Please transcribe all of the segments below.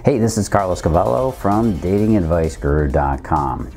Hey, this is Carlos Cavallo from datingadviceguru.com.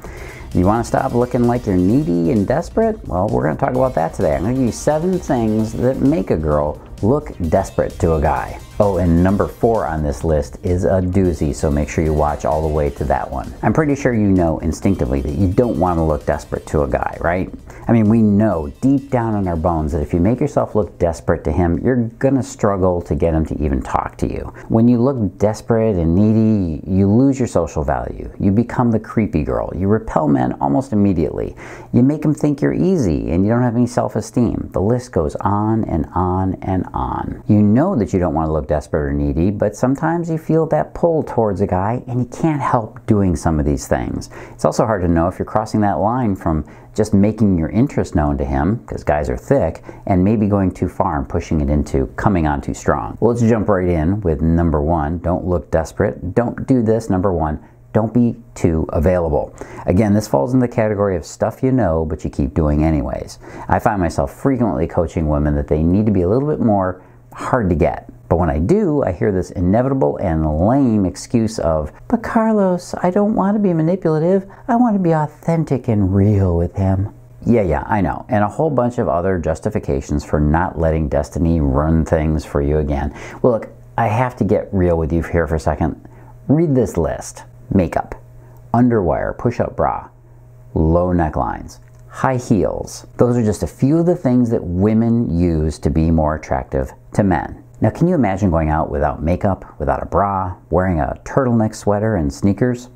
You want to stop looking like you're needy and desperate? Well, we're going to talk about that today. I'm going to give you 7 things that make a girl look desperate to a guy. Oh, and number 4 on this list is a doozy, so make sure you watch all the way to that one. I'm pretty sure you know instinctively that you don't want to look desperate to a guy, right? I mean, we know deep down in our bones that if you make yourself look desperate to him, you're gonna struggle to get him to even talk to you. When you look desperate and needy, you lose your social value. You become the creepy girl. You repel men almost immediately. You make them think you're easy and you don't have any self-esteem. The list goes on and on and on. You know that you don't want to look desperate or needy, but sometimes you feel that pull towards a guy and you can't help doing some of these things. It's also hard to know if you're crossing that line from just making your interest known to him, because guys are thick, and maybe going too far and pushing it into coming on too strong. Well, let's jump right in with number 1. Don't look desperate. Don't do this. Number 1. Don't be too available. Again, this falls in the category of stuff you know, but you keep doing anyways. I find myself frequently coaching women that they need to be a little bit more hard to get. But when I do, I hear this inevitable and lame excuse of, "But Carlos, I don't want to be manipulative. I want to be authentic and real with him." Yeah, I know. And a whole bunch of other justifications for not letting destiny run things for you again. Well, look, I have to get real with you here for a second. Read this list. Makeup, underwire, push-up bra, low necklines, high heels. Those are just a few of the things that women use to be more attractive to men. Now, can you imagine going out without makeup, without a bra, wearing a turtleneck sweater and sneakers?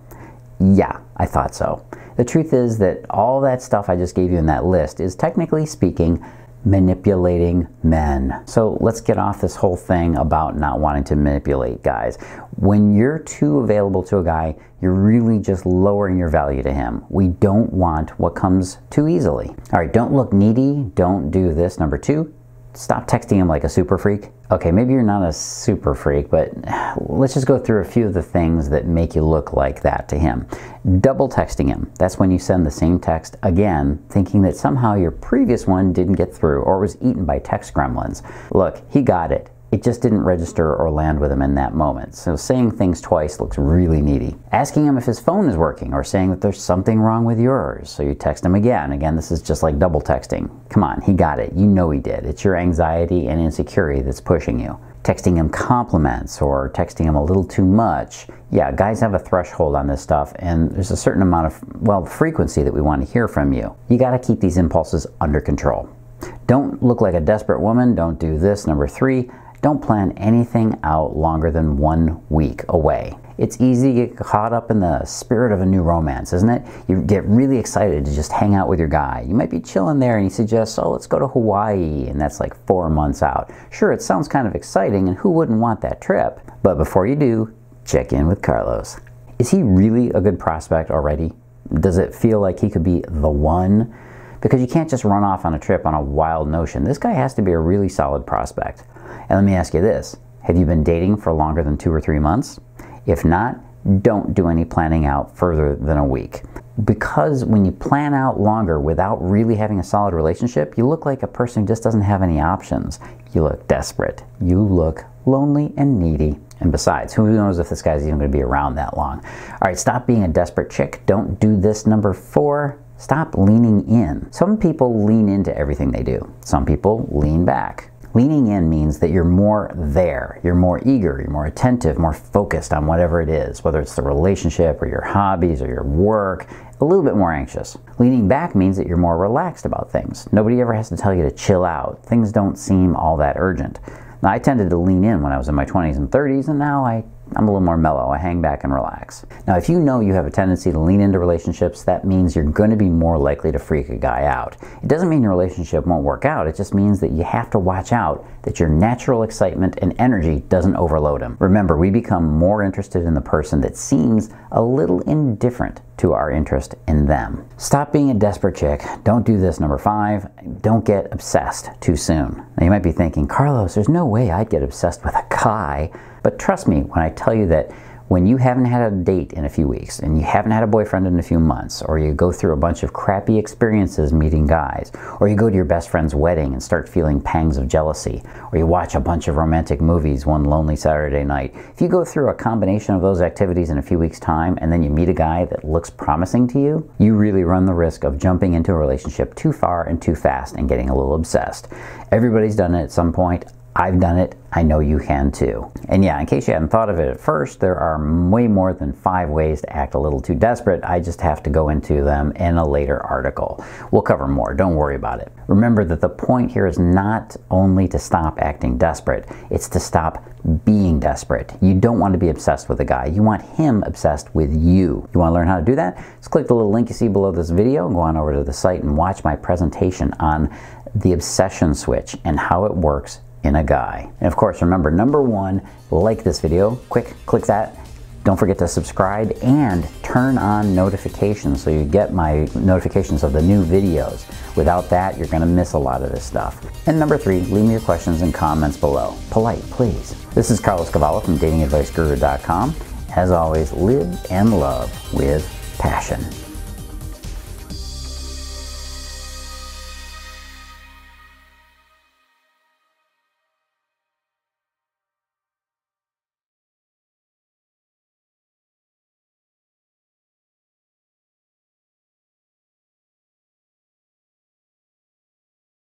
Yeah, I thought so. The truth is that all that stuff I just gave you in that list is, technically speaking, manipulating men. So let's get off this whole thing about not wanting to manipulate guys. When you're too available to a guy, you're really just lowering your value to him. We don't want what comes too easily. All right, don't look needy. Don't do this. Number 2. Stop texting him like a super freak. Okay, maybe you're not a super freak, but let's just go through a few of the things that make you look like that to him. Double texting him. That's when you send the same text again, thinking that somehow your previous one didn't get through or was eaten by text gremlins. Look, he got it. It just didn't register or land with him in that moment. So saying things twice looks really needy. Asking him if his phone is working or saying that there's something wrong with yours. So you text him again. Again, this is just like double texting. Come on, he got it. You know he did. It's your anxiety and insecurity that's pushing you. Texting him compliments or texting him a little too much. Yeah, guys have a threshold on this stuff, and there's a certain amount of, well, frequency that we want to hear from you. You got to keep these impulses under control. Don't look like a desperate woman. Don't do this. Number 3. Don't plan anything out longer than 1 week away. It's easy to get caught up in the spirit of a new romance, isn't it? You get really excited to just hang out with your guy. You might be chilling there and he suggests, "Oh, let's go to Hawaii," and that's like 4 months out. Sure, it sounds kind of exciting, and who wouldn't want that trip? But before you do, check in with Carlos. Is he really a good prospect already? Does it feel like he could be the one? Because you can't just run off on a trip on a wild notion. This guy has to be a really solid prospect. And let me ask you this. Have you been dating for longer than 2 or 3 months? If not, don't do any planning out further than a week. Because when you plan out longer without really having a solid relationship, you look like a person who just doesn't have any options. You look desperate. You look lonely and needy. And besides, who knows if this guy's even going to be around that long? All right, stop being a desperate chick. Don't do this. Number 4. Stop leaning in. Some people lean into everything they do. Some people lean back. Leaning in means that you're more there, you're more eager, you're more attentive, more focused on whatever it is, whether it's the relationship or your hobbies or your work, a little bit more anxious. Leaning back means that you're more relaxed about things. Nobody ever has to tell you to chill out. Things don't seem all that urgent. Now, I tended to lean in when I was in my 20s and 30s, and now I'm a little more mellow. I hang back and relax. Now, if you know you have a tendency to lean into relationships, that means you're going to be more likely to freak a guy out. It doesn't mean your relationship won't work out. It just means that you have to watch out that your natural excitement and energy doesn't overload him. Remember, we become more interested in the person that seems a little indifferent to our interest in them. Stop being a desperate chick. Don't do this. Number 5, don't get obsessed too soon. Now, you might be thinking, Carlos, there's no way I'd get obsessed with a guy. But trust me when I tell you that When you haven't had a date in a few weeks, and you haven't had a boyfriend in a few months, or you go through a bunch of crappy experiences meeting guys, or you go to your best friend's wedding and start feeling pangs of jealousy, or you watch a bunch of romantic movies one lonely Saturday night, if you go through a combination of those activities in a few weeks' time, and then you meet a guy that looks promising to you, you really run the risk of jumping into a relationship too far and too fast and getting a little obsessed. Everybody's done it at some point. I've done it. I know you can too. And yeah, in case you hadn't thought of it at first, there are way more than 5 ways to act a little too desperate. I just have to go into them in a later article. We'll cover more. Don't worry about it. Remember that the point here is not only to stop acting desperate, it's to stop being desperate. You don't want to be obsessed with a guy. You want him obsessed with you. You want to learn how to do that? Just click the little link you see below this video and go on over to the site and watch my presentation on the obsession switch and how it works in a guy. And of course, remember, number 1, like this video. Quick, click that. Don't forget to subscribe and turn on notifications so you get my notifications of the new videos. Without that, you're gonna miss a lot of this stuff. And number 3, leave me your questions and comments below. Polite, please. This is Carlos Cavallo from datingadviceguru.com. As always, live and love with passion.